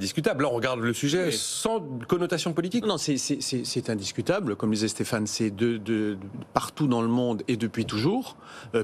Discutable. Là, on regarde le sujet sans connotation politique. Non, c'est indiscutable. Comme disait Stéphane, c'est de partout dans le monde et depuis toujours,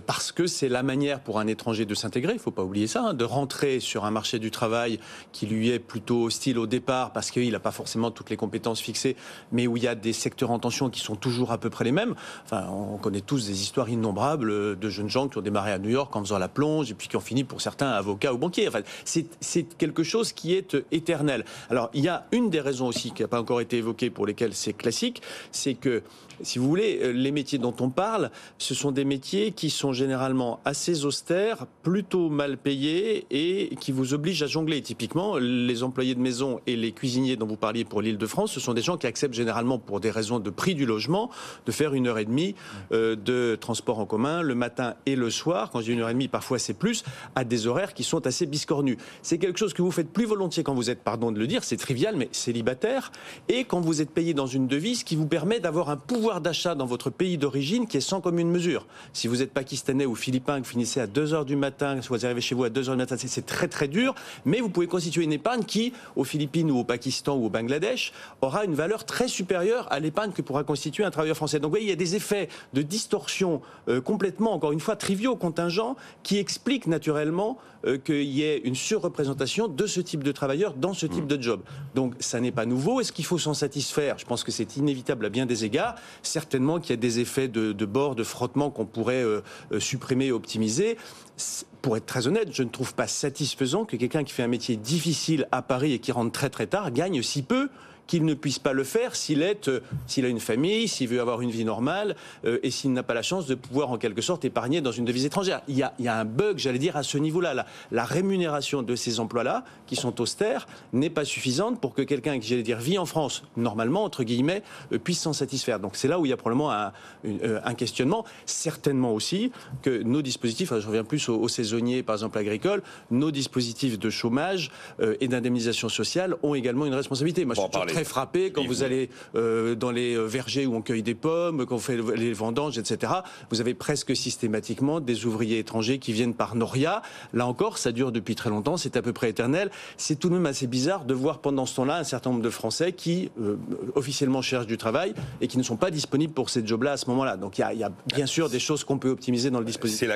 parce que c'est la manière pour un étranger de s'intégrer, il ne faut pas oublier ça, de rentrer sur un marché du travail qui lui est plutôt hostile au départ, parce qu'il n'a pas forcément toutes les compétences fixées, mais où il y a des secteurs en tension qui sont toujours à peu près les mêmes. Enfin, on connaît tous des histoires innombrables de jeunes gens qui ont démarré à New York en faisant la plonge, et puis qui ont fini pour certains avocats ou banquiers. Enfin, c'est quelque chose qui est éternel. Alors, il y a une des raisons aussi qui n'a pas encore été évoquée pour lesquelles c'est classique, c'est que, si vous voulez, les métiers dont on parle, ce sont des métiers qui sont généralement assez austères, plutôt mal payés et qui vous obligent à jongler. Typiquement, les employés de maison et les cuisiniers dont vous parliez pour l'Île-de-France, ce sont des gens qui acceptent généralement, pour des raisons de prix du logement, de faire 1h30 de transport en commun le matin et le soir. Quand je dis 1h30, parfois c'est plus, à des horaires qui sont assez biscornus. C'est quelque chose que vous faites plus volontiers quand vous êtes, pardon de le dire, c'est trivial, mais célibataire, et quand vous êtes payé dans une devise qui vous permet d'avoir un pouvoir d'achat dans votre pays d'origine qui est sans commune mesure. Si vous êtes pakistanais ou philippin, que vous finissez à 2h du matin, si vous arrivez chez vous à 2h du matin, c'est très très dur, mais vous pouvez constituer une épargne qui, aux Philippines ou au Pakistan ou au Bangladesh, aura une valeur très supérieure à l'épargne que pourra constituer un travailleur français. Donc vous voyez, il y a des effets de distorsion complètement, encore une fois, triviaux, contingents, qui expliquent naturellement qu'il y ait une surreprésentation de ce type de travailleurs dans ce type de job. Donc ça n'est pas nouveau. Est-ce qu'il faut s'en satisfaire? Je pense que c'est inévitable à bien des égards. Certainement qu'il y a des effets de bord, de frottement qu'on pourrait supprimer et optimiser. Pour être très honnête, je ne trouve pas satisfaisant que quelqu'un qui fait un métier difficile à Paris et qui rentre très très tard gagne si peu qu'il ne puisse pas le faire s'il a une famille, s'il veut avoir une vie normale et s'il n'a pas la chance de pouvoir en quelque sorte épargner dans une devise étrangère. Il y a un bug, j'allais dire, à ce niveau-là. La rémunération de ces emplois-là, qui sont austères, n'est pas suffisante pour que quelqu'un qui, j'allais dire, vit en France, normalement, entre guillemets, puisse s'en satisfaire. Donc c'est là où il y a probablement un questionnement. Certainement aussi que nos dispositifs, je reviens plus aux saisonniers, par exemple agricoles, nos dispositifs de chômage et d'indemnisation sociale ont également une responsabilité. Moi, je suis très frappé quand vous allez dans les vergers où on cueille des pommes, quand on fait les vendanges, etc. Vous avez presque systématiquement des ouvriers étrangers qui viennent par Noria. Là encore, ça dure depuis très longtemps, c'est à peu près éternel. C'est tout de même assez bizarre de voir pendant ce temps-là un certain nombre de Français qui officiellement cherchent du travail et qui ne sont pas disponibles pour ces jobs-là à ce moment-là. Donc il y a bien sûr des choses qu'on peut optimiser dans le dispositif.